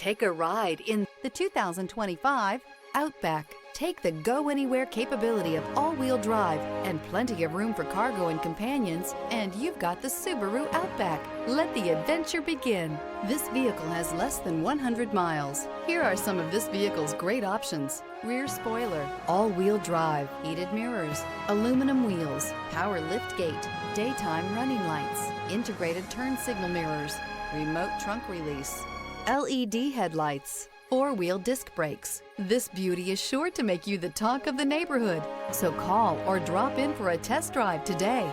Take a ride in the 2025 Outback. Take the go-anywhere capability of all-wheel drive and plenty of room for cargo and companions, and you've got the Subaru Outback. Let the adventure begin. This vehicle has less than 100 miles. Here are some of this vehicle's great options: rear spoiler, all-wheel drive, heated mirrors, aluminum wheels, power liftgate, daytime running lights, integrated turn signal mirrors, remote trunk release, LED headlights, four-wheel disc brakes. This beauty is sure to make you the talk of the neighborhood. So call or drop in for a test drive today.